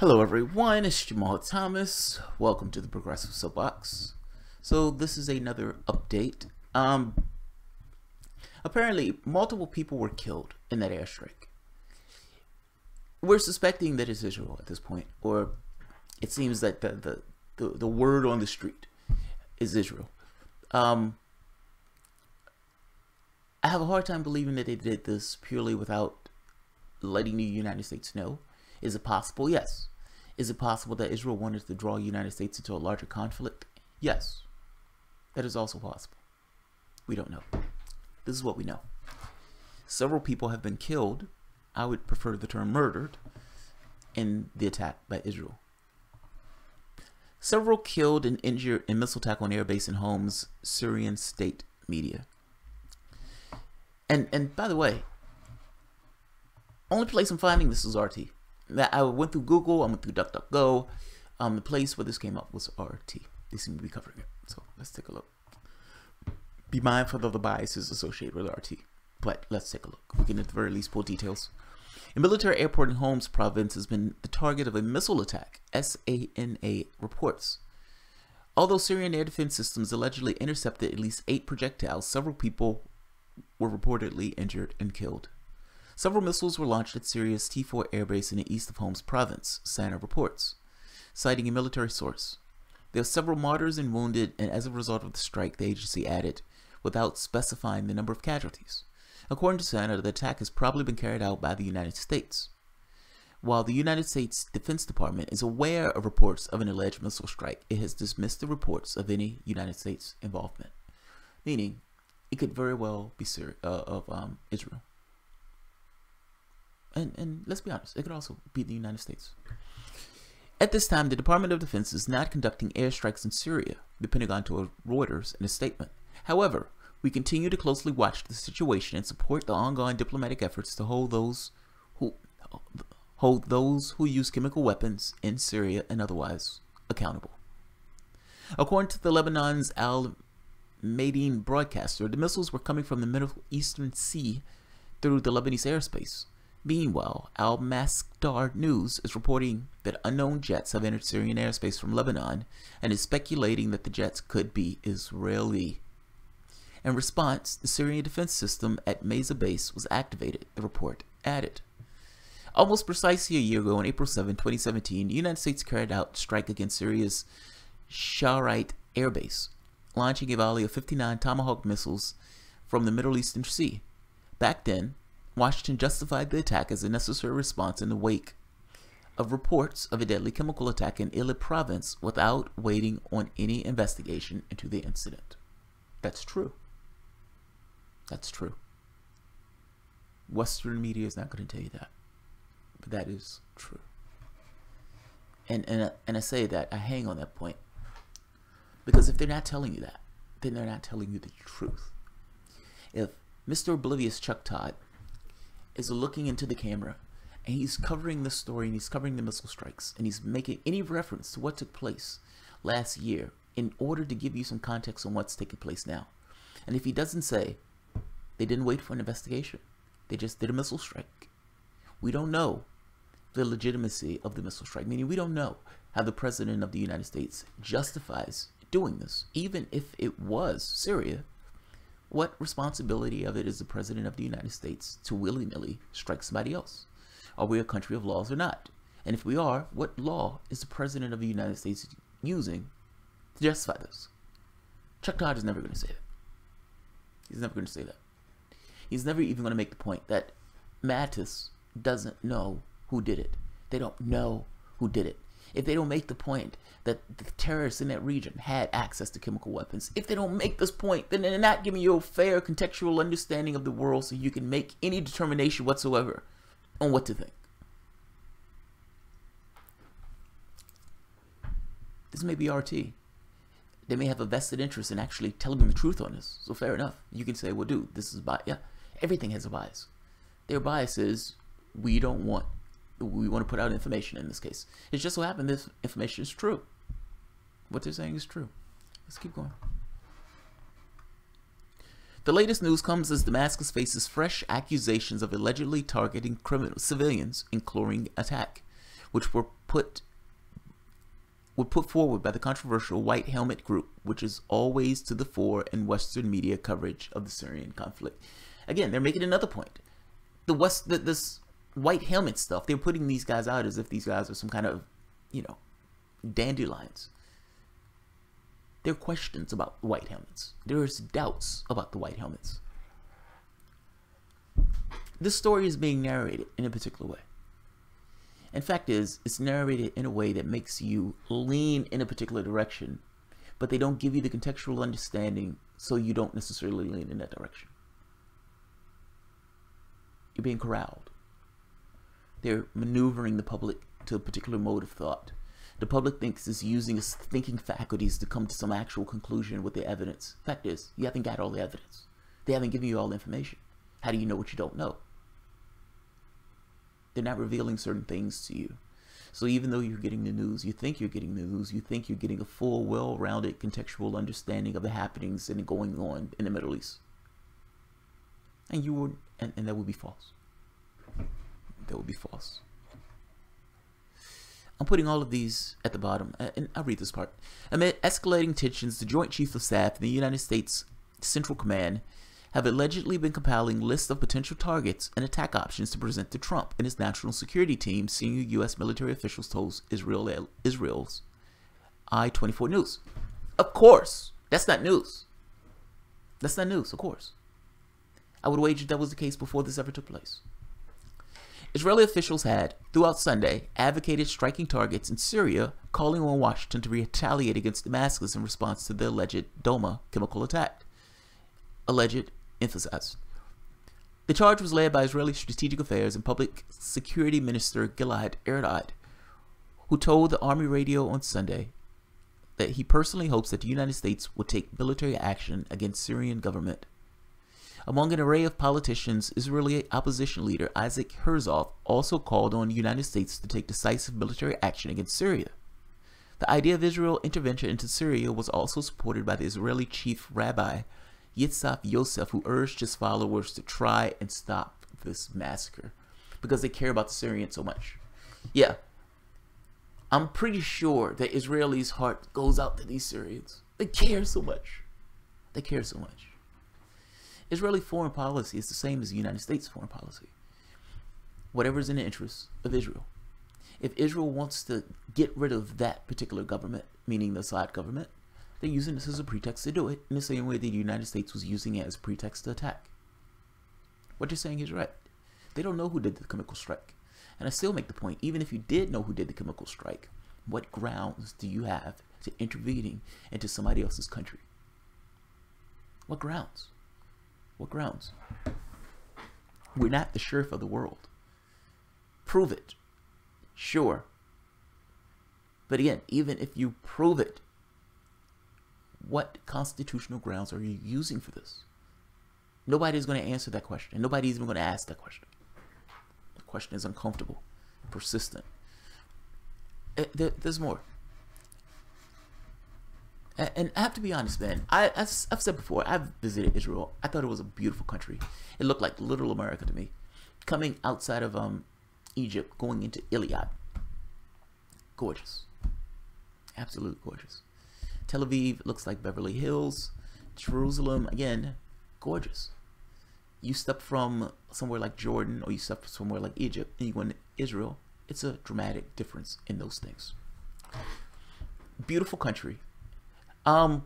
Hello everyone, it's Jamal Thomas. Welcome to the Progressive Soapbox. So this is another update. Apparently multiple people were killed in that airstrike. We're suspecting that it's Israel at this point, or it seems that the word on the street is Israel. I have a hard time believing that they did this purely without letting the United States know. Is it possible? Yes. Is it possible that Israel wanted to draw the United States into a larger conflict? Yes. That is also possible. We don't know. This is what we know. Several people have been killed. I would prefer the term murdered in the attack by Israel. Several killed and injured in missile attack on airbase and homes, Syrian state media. And by the way, only place I'm finding this is RT. I went through Google, I went through DuckDuckGo. The place where this came up was RT. They seem to be covering it. So let's take a look. Be mindful of the biases associated with RT. But let's take a look. We can at the very least pull details. A military airport in Homs province has been the target of a missile attack, SANA reports. Although Syrian air defense systems allegedly intercepted at least 8 projectiles, several people were reportedly injured and killed. Several missiles were launched at Syria's T4 airbase in the east of Homs province, SANA reports, citing a military source. There are several martyrs and wounded, and as a result of the strike, the agency added, without specifying the number of casualties. According to SANA, the attack has probably been carried out by the United States. While the United States Defense Department is aware of reports of an alleged missile strike, it has dismissed the reports of any United States involvement, meaning it could very well be Israel. And let's be honest, it could also be the United States. At this time, the Department of Defense is not conducting airstrikes in Syria, the Pentagon told Reuters in a statement. However, we continue to closely watch the situation and support the ongoing diplomatic efforts to hold those who use chemical weapons in Syria and otherwise accountable. According to the Lebanon's Al Mayadeen broadcaster, the missiles were coming from the Middle Eastern Sea through the Lebanese airspace. Meanwhile, Al Masdar News is reporting that unknown jets have entered Syrian airspace from Lebanon and is speculating that the jets could be Israeli. In response, the Syrian defense system at Mesa base was activated, the report added. Almost precisely a year ago, on April 7, 2017, the United States carried out a strike against Syria's Sharaite airbase, launching a volley of 59 Tomahawk missiles from the Middle Eastern Sea. Back then, Washington justified the attack as a necessary response in the wake of reports of a deadly chemical attack in Idlib province without waiting on any investigation into the incident. That's true. That's true. Western media is not going to tell you that, but that is true. And I say that, I hang on that point, because if they're not telling you that, then they're not telling you the truth. If Mr. Oblivious Chuck Todd is looking into the camera and he's covering the story and he's covering the missile strikes and he's making any reference to what took place last year in order to give you some context on what's taking place now, and if he doesn't say they didn't wait for an investigation, they just did a missile strike, we don't know the legitimacy of the missile strike, meaning we don't know how the President of the United States justifies doing this. Even if it was Syria, what responsibility of it is the President of the United States to willy-nilly strike somebody else? Are we a country of laws or not? And if we are, what law is the President of the United States using to justify this? Chuck Todd is never going to say that. He's never going to say that. He's never even going to make the point that Mattis doesn't know who did it. They don't know who did it. If they don't make the point that the terrorists in that region had access to chemical weapons, if they don't make this point, then they're not giving you a fair contextual understanding of the world so you can make any determination whatsoever on what to think. This may be RT. They may have a vested interest in actually telling them the truth on this. So fair enough. You can say, well, dude, this is bias. Yeah, everything has a bias. Their bias is we want to put out information in this case. It just so happened this information is true. What they're saying is true. Let's keep going. The latest news comes as Damascus faces fresh accusations of allegedly targeting civilians in chlorine attack, which were put forward by the controversial White Helmet Group, which is always to the fore in Western media coverage of the Syrian conflict. Again, they're making another point. This White Helmet stuff, they're putting these guys out as if these guys are some kind of, dandelions. There are questions about White Helmets. There's doubts about the White Helmets. This story is being narrated in a particular way. And fact is, it's narrated in a way that makes you lean in a particular direction, but they don't give you the contextual understanding, so you don't necessarily lean in that direction. You're being corralled. They're maneuvering the public to a particular mode of thought. The public thinks it's using its thinking faculties to come to some actual conclusion with the evidence. Fact is, you haven't got all the evidence. They haven't given you all the information. How do you know what you don't know? They're not revealing certain things to you. So even though you're getting the news, you think you're getting the news, you think you're getting a full, well-rounded contextual understanding of the happenings and going on in the Middle East. And that would be false. That would be false. I'm putting all of these at the bottom, and I'll read this part. Amid escalating tensions, the Joint Chiefs of Staff and the United States Central Command have allegedly been compiling lists of potential targets and attack options to present to Trump and his national security team, senior U.S. military officials told Israel's I-24 News. Of course, that's not news. That's not news, of course. I would wager that was the case before this ever took place. Israeli officials had, throughout Sunday, advocated striking targets in Syria, calling on Washington to retaliate against Damascus in response to the alleged Doma chemical attack. Alleged emphasized. The charge was led by Israeli Strategic Affairs and Public Security Minister Gilad Erdan, who told the Army radio on Sunday that he personally hopes that the United States would take military action against Syrian government. Among an array of politicians, Israeli opposition leader Isaac Herzog also called on the United States to take decisive military action against Syria. The idea of Israel intervention into Syria was also supported by the Israeli chief rabbi Yitzhak Yosef, who urged his followers to try and stop this massacre because they care about the Syrians so much. Yeah, I'm pretty sure that Israelis' heart goes out to these Syrians. They care so much. They care so much. Israeli foreign policy is the same as the United States foreign policy. Whatever is in the interest of Israel. If Israel wants to get rid of that particular government, meaning the Assad government, they're using this as a pretext to do it in the same way that the United States was using it as a pretext to attack. What you're saying is right. They don't know who did the chemical strike. And I still make the point, even if you did know who did the chemical strike, what grounds do you have to intervening into somebody else's country? What grounds? What grounds? We're not the sheriff of the world. Prove it. Sure. But again, even if you prove it, what constitutional grounds are you using for this? Nobody's going to answer that question. Nobody's even going to ask that question. The question is uncomfortable, persistent. There's more. And I have to be honest, man. I've said before, I've visited Israel. I thought it was a beautiful country. It looked like little America to me. Coming outside of Egypt, going into Iliad. Gorgeous. Absolutely gorgeous. Tel Aviv looks like Beverly Hills. Jerusalem, again, gorgeous. You step from somewhere like Jordan, or you step from somewhere like Egypt, and you go into Israel. It's a dramatic difference in those things. Beautiful country. I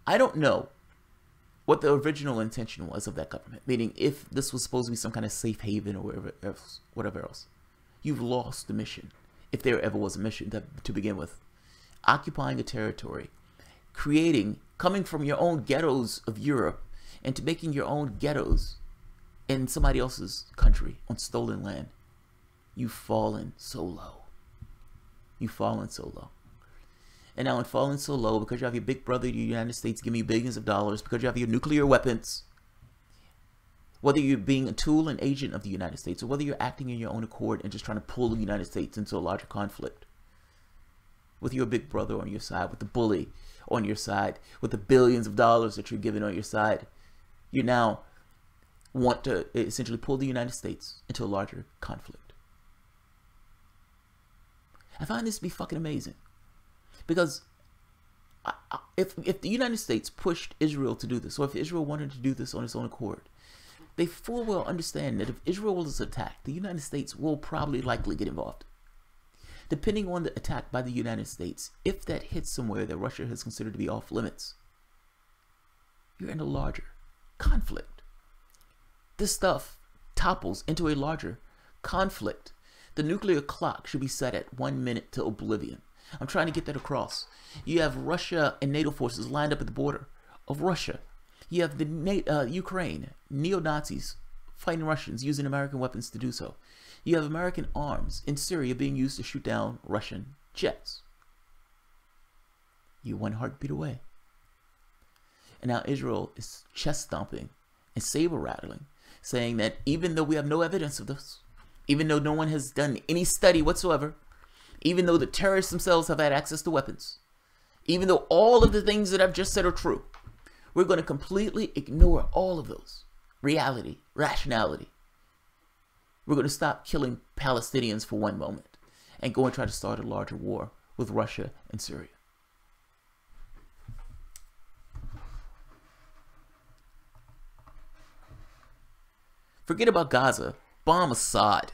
don't know what the original intention was of that government. Meaning, if this was supposed to be some kind of safe haven or whatever else. You've lost the mission. If there ever was a mission to begin with. Occupying a territory. Coming from your own ghettos of Europe into making your own ghettos in somebody else's country on stolen land. You've fallen so low. You've fallen so low. And now in falling so low, because you have your big brother, the United States, giving you billions of dollars, because you have your nuclear weapons, whether you're being a tool and agent of the United States, or whether you're acting in your own accord and just trying to pull the United States into a larger conflict, with your big brother on your side, with the bully on your side, with the billions of dollars that you're giving on your side, you now want to essentially pull the United States into a larger conflict. I find this to be fucking amazing. Because if the United States pushed Israel to do this, or if Israel wanted to do this on its own accord, they full well understand that if Israel is attacked, the United States will probably likely get involved. Depending on the attack by the United States, if that hits somewhere that Russia has considered to be off limits, you're in a larger conflict. This stuff topples into a larger conflict. The nuclear clock should be set at 1 minute to oblivion. I'm trying to get that across. You have Russia and NATO forces lined up at the border of Russia. You have the Ukraine, neo-Nazis fighting Russians using American weapons to do so. You have American arms in Syria being used to shoot down Russian jets. You're one heartbeat away. And now Israel is chest stomping and saber rattling, saying that even though we have no evidence of this, even though no one has done any study whatsoever, even though the terrorists themselves have had access to weapons, even though all of the things that I've just said are true, we're going to completely ignore all of those. Reality, rationality. We're going to stop killing Palestinians for one moment and go and try to start a larger war with Russia and Syria. Forget about Gaza. Bomb Assad.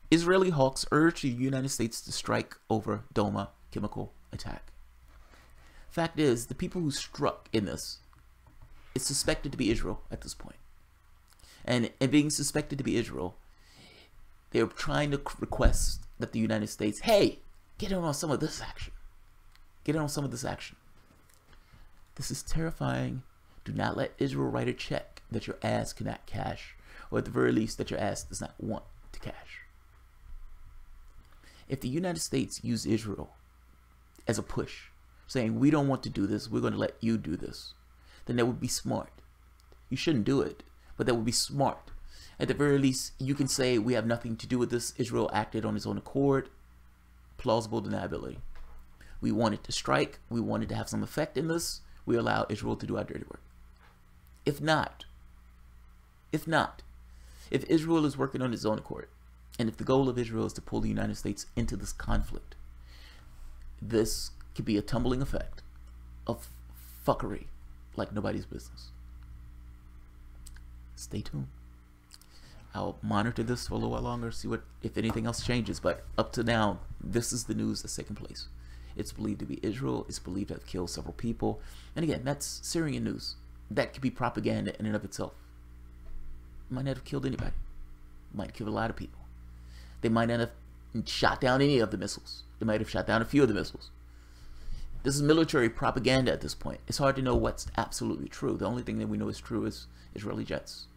Israeli hawks urge the United States to strike over Doma chemical attack. Fact is, the people who struck in this is suspected to be Israel at this point. And being suspected to be Israel, they're trying to request that the United States, hey, get in on some of this action. Get in on some of this action. This is terrifying. Do not let Israel write a check that your ass cannot cash, or at the very least that your ass does not want to cash. If the United States used Israel as a push, saying we don't want to do this, we're going to let you do this, then that would be smart. You shouldn't do it, but that would be smart. At the very least, you can say we have nothing to do with this. Israel acted on its own accord. Plausible deniability. We wanted to strike. We wanted to have some effect in this. We allow Israel to do our dirty work. If Israel is working on its own accord, and if the goal of Israel is to pull the United States into this conflict, this could be a tumbling effect of fuckery like nobody's business. Stay tuned. I'll monitor this for a little while longer, see what, if anything else changes. But up to now, this is the news that's taking place. It's believed to be Israel. It's believed to have killed several people. And again, that's Syrian news. That could be propaganda in and of itself. It might not have killed anybody. It might have killed a lot of people. They might not have shot down any of the missiles. They might have shot down a few of the missiles. This is military propaganda at this point. It's hard to know what's absolutely true. The only thing that we know is true is Israeli jets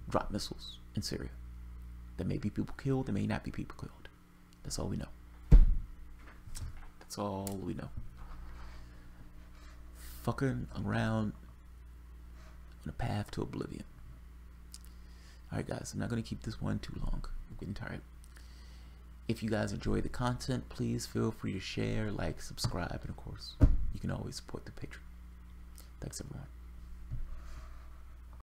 drop missiles in Syria. There may be people killed, there may not be people killed. That's all we know. That's all we know. Fucking around on a path to oblivion. Alright guys, I'm not going to keep this one too long. I'm getting tired. If you guys enjoy the content, please feel free to share, like, subscribe, and of course, you can always support the Patreon. Thanks everyone.